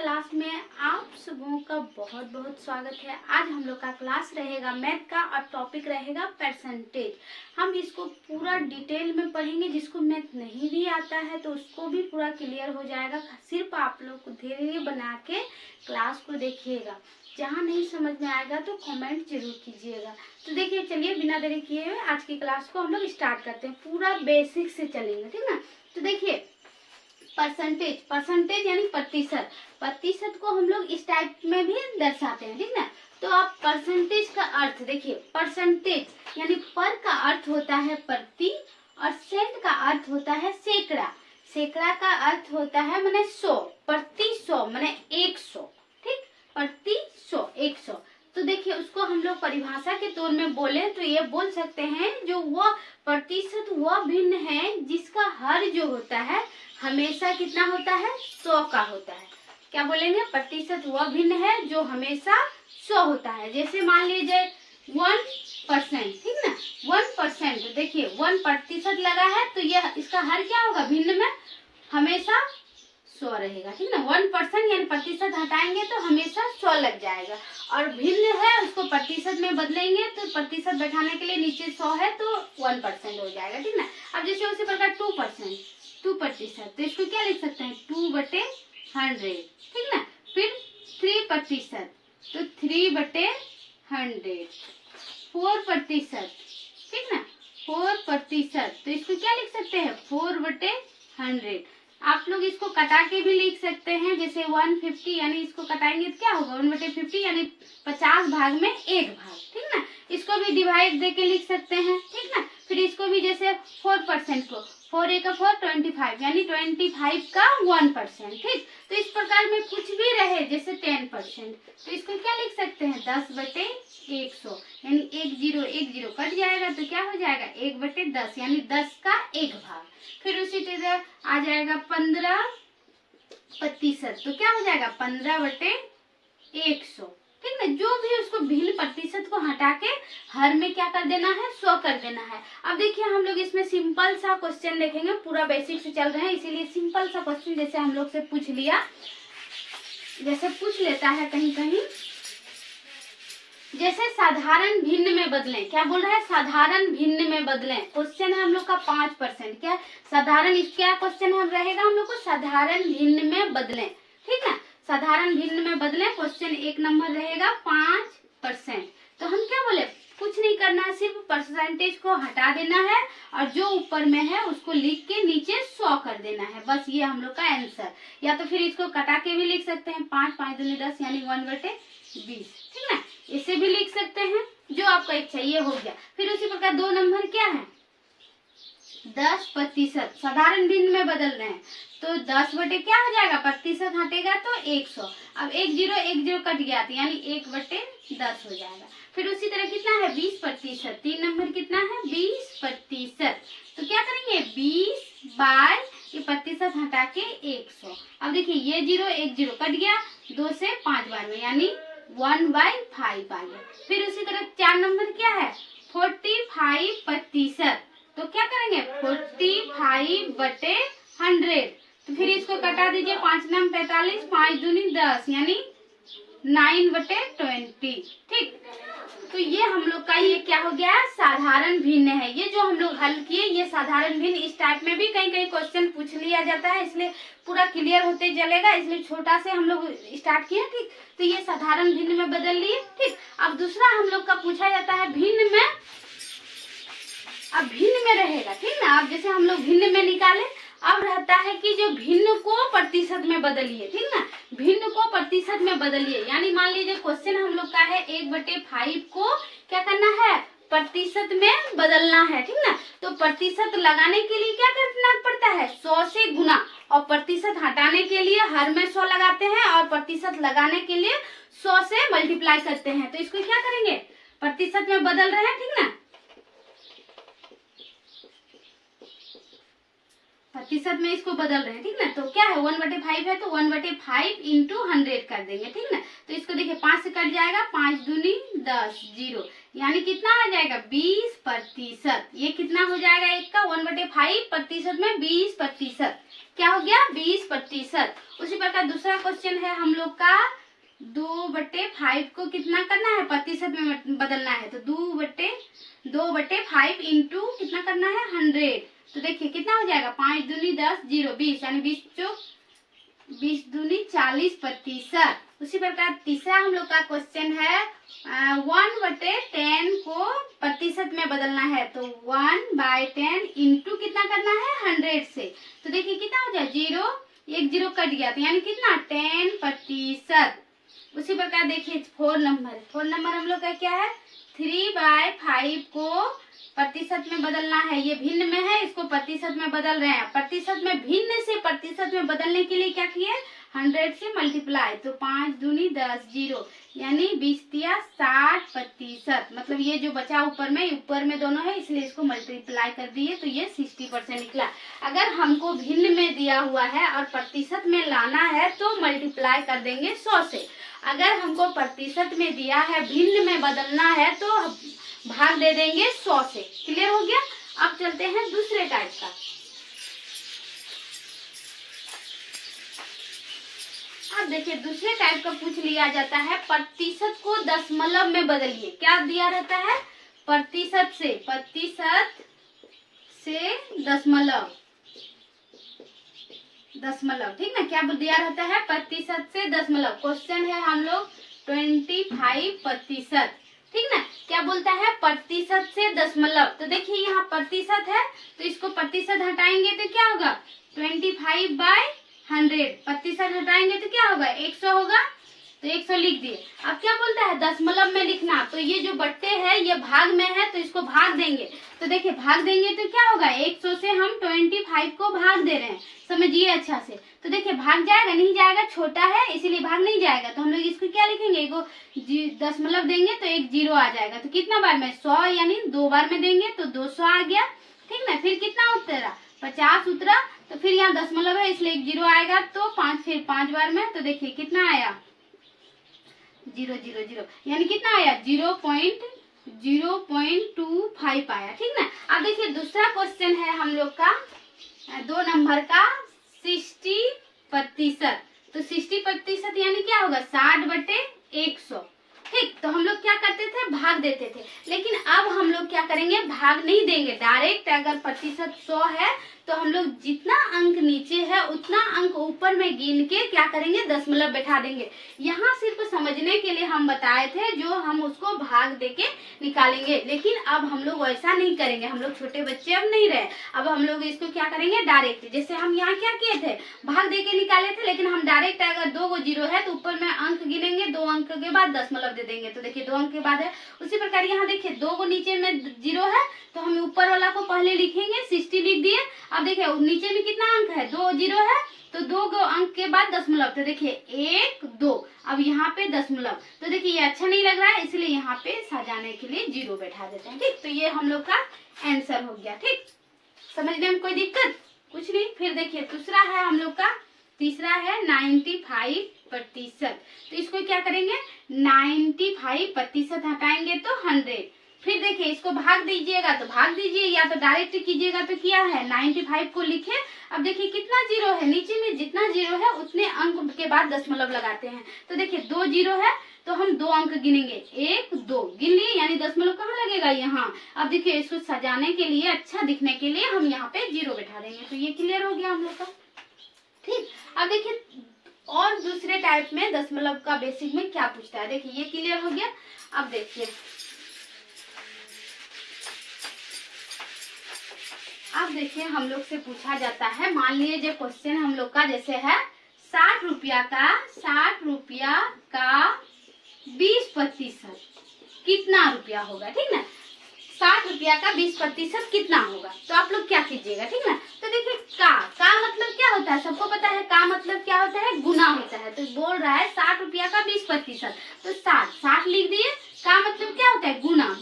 Class में आप सबों का बहुत बहुत स्वागत है। आज हम लोग का क्लास रहेगा मैथ का और टॉपिक रहेगा परसेंटेज। हम इसको पूरा डिटेल में पढ़ेंगे। जिसको मैथ नहीं भी आता है तो उसको भी पूरा क्लियर हो जाएगा। सिर्फ आप लोग को धीरे धीरे बना के क्लास को देखिएगा। जहाँ नहीं समझ में आएगा तो कमेंट जरूर कीजिएगा। तो देखिए, चलिए बिना देरी किए हुए आज की क्लास को हम लोग स्टार्ट करते हैं। पूरा बेसिक से चलेंगे, ठीक ना। तो देखिए, परसेंटेज यानी प्रतिशत। प्रतिशत को हम लोग इस टाइप में भी दर्शाते हैं, ठीक ना। तो आप परसेंटेज का अर्थ देखिए। परसेंटेज यानी पर का अर्थ होता है प्रति और सेंट का अर्थ होता है सैकड़ा। सैकड़ा का अर्थ होता है माने 100, प्रति 100 माने 100, ठीक। प्रति 100 100। तो देखिए, उसको हम लोग परिभाषा के तौर में बोले तो ये बोल सकते हैं जो वह प्रतिशत वह भिन्न है जिसका हर जो होता है हमेशा कितना होता है, 100 का होता है। क्या बोलेंगे? प्रतिशत वह भिन्न है जो हमेशा 100 होता है। जैसे मान लीजिए 1%, ठीक ना। 1% देखिए 1% लगा है तो यह इसका हर क्या होगा, भिन्न में हमेशा 100 रहेगा, ठीक ना। 1% यानी प्रतिशत हटाएंगे तो हमेशा 100 लग जाएगा। और भिन्न है उसको प्रतिशत में बदलेंगे तो प्रतिशत बैठाने के लिए नीचे 100 है तो 1% हो जाएगा, ठीक ना। अब जैसे उसी प्रकार 2%, तो इसको क्या लिख सकते हैं, 2/100, ठीक ना। फिर 3%, तो 3/100। 4%, ठीक ना, 4%, तो इसको क्या लिख सकते हैं, 4/100। आप लोग इसको कटा के भी लिख सकते हैं। जैसे 150 यानी इसको कटाएंगे तो क्या होगा, 1/50 यानी 50 भाग में 1 भाग, ठीक ना। इसको भी डिवाइड दे के लिख सकते हैं, ठीक ना। फिर इसको भी जैसे 4% को 4 × 4 25 यानी 25 का 1%, ठीक। तो इस प्रकार में कुछ भी रहे जैसे 10%, तो इसको क्या लिख सकते हैं, 10/100 यानी 1 0 कट जाएगा तो क्या हो जाएगा, 1/10 यानी 10 का 1 भाग। फिर उसी तरह आ जाएगा 15%, तो क्या हो जाएगा 15/100, ठीक ना। जो भी उसको भिन्न प्रतिशत को हटा के हर में क्या कर देना है, 100 कर देना है। अब देखिए, हम लोग इसमें सिंपल सा क्वेश्चन देखेंगे। पूरा बेसिक से चल रहे हैं इसीलिए सिंपल सा क्वेश्चन जैसे हम लोग से पूछ लिया, जैसे पूछ लेता है कहीं कहीं, जैसे साधारण भिन्न में बदलें। क्या बोल रहा है, साधारण भिन्न में बदलें। क्वेश्चन है हम लोग का 5%। क्या साधारण, क्या क्वेश्चन है रहेगा हम लोग को, साधारण भिन्न में बदलें, ठीक ना। साधारण भिन्न में बदलें, क्वेश्चन 1 नंबर रहेगा 5%। तो हम क्या बोले, कुछ नहीं करना है, सिर्फ परसेंटेज को हटा देना है और जो ऊपर में है उसको लिख के नीचे 100 कर देना है। बस ये हम लोग का आंसर। या तो फिर इसको कटा के भी लिख सकते हैं, 5 5 दूनी 10 यानी 1/20, ठीक ना। इसे भी लिख सकते हैं, जो आपका इच्छा, ये हो गया। फिर उसी प्रकार 2 नंबर क्या है, 10%। साधारण भिन्न में बदल रहे हैं तो 10 बटे क्या हो जाएगा, प्रतिशत हटेगा तो 100। अब 1 0 कट गया तो यानी 1/10 हो जाएगा। फिर उसी तरह कितना है, 20%। 3 नंबर कितना है, 20%। तो क्या करेंगे, 20 बाय ये प्रतिशत हटा के 100। अब देखिए ये 0 1 0 कट गया, 2 से 5 बार में यानी 1/5 आ गया। फिर उसी तरह 4 नंबर क्या है, 45%। तो क्या करेंगे, 45/100। तो फिर इसको कटा दीजिए, 5 नाम 45, 5 दूनी 10 यानी 9/20, ठीक। तो ये हम लोग का ये क्या हो गया, साधारण भिन्न है। ये जो हम लोग हल किए ये साधारण भिन्न। इस टाइप में भी कहीं कहीं क्वेश्चन पूछ लिया जाता है, इसलिए पूरा क्लियर होते चलेगा, इसलिए छोटा से हम लोग स्टार्ट किए, ठीक। तो ये साधारण भिन्न में बदल लिए, ठीक। अब दूसरा हम लोग का पूछा जाता है भिन्न में। अब भिन्न में रहेगा, ठीक ना। अब जैसे हम लोग भिन्न में निकाले, अब रहता है कि जो भिन्न को प्रतिशत में बदलिए, ठीक ना। भिन्न को प्रतिशत में बदलिए यानी मान लीजिए क्वेश्चन हम लोग का है 1/5 को क्या करना है, प्रतिशत में बदलना है, ठीक ना। तो प्रतिशत लगाने के लिए क्या करना पड़ता है, 100 से गुना, और प्रतिशत हटाने के लिए हर में 100 लगाते हैं और प्रतिशत लगाने के लिए 100 से मल्टीप्लाई करते हैं। तो इसको क्या करेंगे, प्रतिशत में बदल रहे हैं, ठीक ना। प्रतिशत में इसको बदल रहे हैं, ठीक ना। तो क्या है 1/5 है, तो 1/5 इंटू 100 कर देंगे, ठीक ना। तो इसको देखिए 5 से कट जाएगा, 5 दूनी 10, 0, यानी कितना आ जाएगा 20%। ये कितना हो जाएगा एक का 1/5 प्रतिशत में 20%, क्या हो गया 20%। उसी प्रकार दूसरा क्वेश्चन है हम लोग का 2/5 को कितना करना है प्रतिशत में बदलना है, तो 2/5 इंटू कितना करना है 100। तो देखिए कितना हो जाएगा 5 दूनी 10, 0, 20, यानी 20 दूनी 40%। उसी प्रकार तीसरा हम लोग का क्वेश्चन है 1/10 को प्रतिशत में बदलना है, तो 1/10 इंटू कितना करना है 100 से। तो देखिए कितना हो जाए 0, 1 0 कट गया, तो यानी कितना 10%। उसी प्रकार देखिए 4 नंबर हम लोग का क्या है 3/5 को प्रतिशत में बदलना है। ये भिन्न में है, इसको प्रतिशत में बदल रहे हैं। प्रतिशत में भिन्न से प्रतिशत में बदलने के लिए क्या किए 100 से मल्टीप्लाई, तो 5 दूनी 10, 0, यानी 20/60%। मतलब ये जो बचा ऊपर में दोनों है, इसलिए इसको मल्टीप्लाई कर दिए, तो ये 60% निकला। अगर हमको भिन्न में दिया हुआ है और प्रतिशत में लाना है तो मल्टीप्लाई कर देंगे 100 से। अगर हमको प्रतिशत में दिया है भिन्न में बदलना है तो भाग दे देंगे 100 से। क्लियर हो गया। अब चलते हैं दूसरे टाइप का। अब देखिए दूसरे टाइप का पूछ लिया जाता है प्रतिशत को दशमलव में बदलिए। क्या दिया रहता है प्रतिशत से दशमलव, ठीक ना। क्या दिया रहता है प्रतिशत से दशमलव। क्वेश्चन है हम लोग 25%, ठीक ना। क्या बोलता है प्रतिशत से दशमलव। तो देखिए यहाँ प्रतिशत है, तो इसको प्रतिशत हटाएंगे तो क्या होगा 25/100। प्रतिशत हटाएंगे तो क्या होगा 100 होगा, तो 100 लिख दिए। अब क्या बोलता है दशमलव में लिखना, तो ये जो बट्टे है ये भाग में है, तो इसको भाग देंगे। तो देखिए भाग देंगे तो क्या होगा 100 से हम 25 को भाग दे रहे हैं, समझिए अच्छा से। तो देखिए भाग जाएगा नहीं जाएगा, छोटा है इसीलिए भाग नहीं जाएगा, तो हम लोग इसको क्या लिखेंगे एगो दशमलव देंगे तो एक 0 आ जाएगा। तो कितना बार में 100, यानी 2 बार में देंगे तो 200 आ गया, ठीक ना। फिर कितना उतरा 50 उतरा, तो फिर यहाँ दशमलव है इसलिए एक 0 आएगा, तो 5 फिर 5 बार में, तो देखिए कितना आया 0 0 0, यानी कितना आया 0.25 आया, ठीक ना। अब देखिए दूसरा क्वेश्चन है हम लोग का 2 नंबर का 60%। तो 60% यानी क्या होगा 60/100, ठीक। तो हम लोग क्या करते थे भाग देते थे, लेकिन अब हम लोग क्या करेंगे भाग नहीं देंगे डायरेक्ट। अगर प्रतिशत 100 है तो हम लोग जितना अंक नीचे है उतना अंक ऊपर में गिन के क्या करेंगे दशमलव बैठा देंगे। यहाँ सिर्फ समझने के लिए हम बताए थे, जो हम उसको भाग देके निकालेंगे, लेकिन अब हम लोग वैसा नहीं करेंगे। हम लोग छोटे बच्चे अब नहीं रहे, अब हम लोग इसको क्या करेंगे डायरेक्ट। जैसे हम यहाँ क्या किए थे भाग देके निकाले थे, लेकिन हम डायरेक्ट अगर 2 0 है तो ऊपर में अंक गिनेंगे, 2 अंक के बाद दशमलव दे देंगे। तो देखिए 2 अंक के बाद है। उसी प्रकार यहाँ देखिए 2 नीचे में 0 है, तो हम ऊपर वाला को पहले लिखेंगे 60 लिख दिए। अब देखिए नीचे में कितना अंक है 2 0 है, तो 2 अंक के बाद दशमलव, तो देखिए 1 2, अब यहाँ पे दशमलव। तो देखिए ये अच्छा नहीं लग रहा है, इसलिए यहाँ पे सजाने के लिए 0 बैठा देते हैं, ठीक। तो ये हम लोग का आंसर हो गया, ठीक। समझने में कोई दिक्कत कुछ नहीं। फिर देखिए दूसरा है हम लोग का, तीसरा है 95%। तो इसको क्या करेंगे 95% हटाएंगे तो 100। फिर देखिए इसको भाग दीजिएगा तो भाग दीजिए, या तो डायरेक्ट कीजिएगा तो क्या है 95 को लिखे। अब देखिए कितना 0 है, नीचे में जितना 0 है उतने अंक के बाद दशमलव लगाते हैं। तो देखिए 2 0 है तो हम 2 अंक गिनेंगे, 1 2 गिन लिए, यानी दशमलव कहाँ लगेगा यहाँ। अब देखिए इसको सजाने के लिए अच्छा दिखने के लिए हम यहाँ पे 0 बैठा देंगे। तो ये क्लियर हो गया हम लोग का, ठीक। अब देखिए और दूसरे टाइप में दशमलव का बेसिक में क्या पूछता है, देखिए ये क्लियर हो गया। अब देखिए हम लोग से पूछा जाता है, मान लीजिए क्वेश्चन हम लोग का जैसे है 60 रुपया का 20% कितना रुपया होगा, ठीक ना। 60 रुपया का 20% कितना होगा, तो आप लोग क्या कीजिएगा, ठीक ना। तो देखिए का मतलब क्या होता है, सबको पता है का मतलब क्या होता है गुना होता है। तो बोल रहा है 60 रुपया का 20%, तो 60 लिख दिए। का मतलब क्या होता है गुना,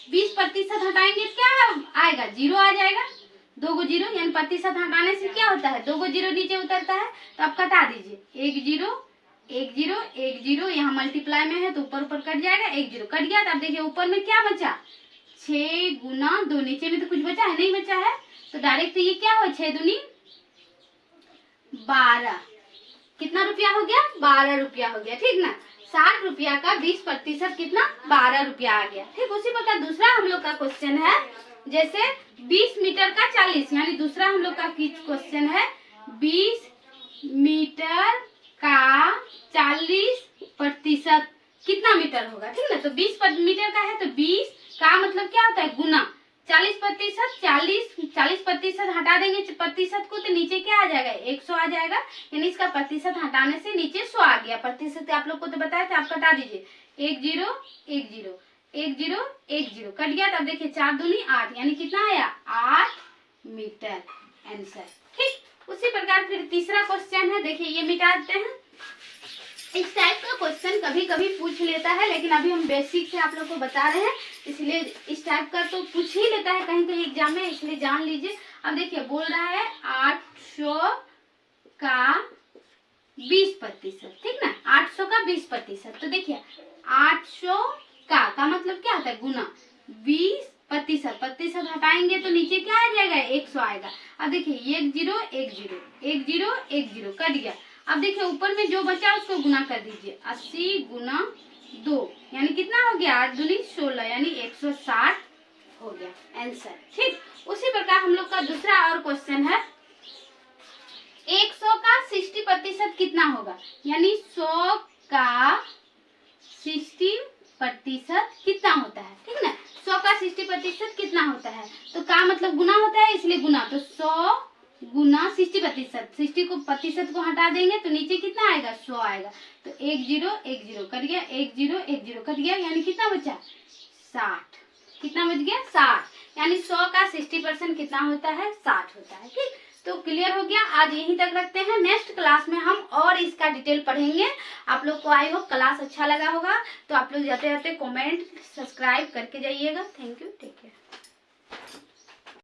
20% हटाएंगे क्या आएगा 0 आ जाएगा, 2 गो जीरो यानी प्रतिशत हटाने से क्या होता है, 2 गो जीरो नीचे उतरता है, तो आप कटा दीजिए, 1 जीरो 1 जीरो 1 जीरो, यहाँ मल्टीप्लाई में है तो ऊपर ऊपर कट जाएगा, 1 जीरो कट गया। तो अब देखिए ऊपर में क्या बचा, 6 गुना 2, नीचे में तो कुछ बचा है नहीं, बचा है, तो डायरेक्ट ये क्या हो, 6 दूनी 12, कितना रुपया हो गया, 12 रुपया हो गया, ठीक ना। 60 रुपया का 20% कितना, 12 रुपया आ गया, ठीक। उसी प्रकार दूसरा हम लोग का क्वेश्चन है, जैसे 20 मीटर का 40, यानी दूसरा हम लोग का क्वेश्चन है 20 मीटर का 40% कितना मीटर होगा, ठीक ना। तो 20 मीटर का है तो 20 का मतलब क्या होता है, गुना 40%, 40% हटा देंगे प्रतिशत को तो नीचे क्या आ जाएगा, 100 आ जाएगा, यानी इसका प्रतिशत हटाने से नीचे 100 आ गया। प्रतिशत आप लोग को तो बताया था, आप कटा दीजिए, 1 zero 1 zero 1 zero 1 zero cut गया। तब देखिए 4 दूनी 8, यानी कितना आया, 8 मीटर आंसर, ठीक। उसी प्रकार फिर तीसरा क्वेश्चन है, देखिए ये मिटा देते हैं। इस टाइप का क्वेश्चन कभी कभी पूछ लेता है, लेकिन अभी हम बेसिक से आप लोग को बता रहे हैं, इसलिए इस टाइप का तो पूछ ही लेता है कहीं कहीं एग्जाम में, इसलिए जान लीजिए। अब देखिए बोल रहा है 800 का 20%, ठीक ना, 800 का 20%। तो देखिए 800 का मतलब क्या होता है, गुना 20%, प्रतिशत हटाएंगे तो नीचे क्या आ जाएगा, 100 आएगा। अब देखिए 1 zero 1 zero 1 zero 1 zero cut गया। अब देखिए ऊपर में जो बचा उसको गुना कर दीजिए, 80 गुना 2, यानी कितना हो गया, 8 दूनी 16, यानी 160 हो गया आंसर, ठीक। उसी प्रकार हम लोग का दूसरा और क्वेश्चन है, 100 का 60% कितना होगा, यानी 100 का 60% कितना होता है, ठीक ना। 100 का 60% कितना होता है, तो का मतलब गुना होता है, इसलिए गुना, तो 100 गुना 60%, 60 को प्रतिशत को हटा देंगे तो नीचे कितना आएगा, 100 आएगा। तो 1 जीरो 1 जीरो कट गया, 1 जीरो 1 जीरो कट गया, यानी कितना बचा, 60, कितना बच गया, 60, यानी 100 का 60% कितना होता है, 60 होता है, ठीक। तो क्लियर हो गया, आज यहीं तक रखते हैं। नेक्स्ट क्लास में हम और इसका डिटेल पढ़ेंगे। आप लोग को आई होप क्लास अच्छा लगा होगा, तो आप लोग जाते जाते कमेंट सब्सक्राइब करके जाइएगा। Thank you, take care.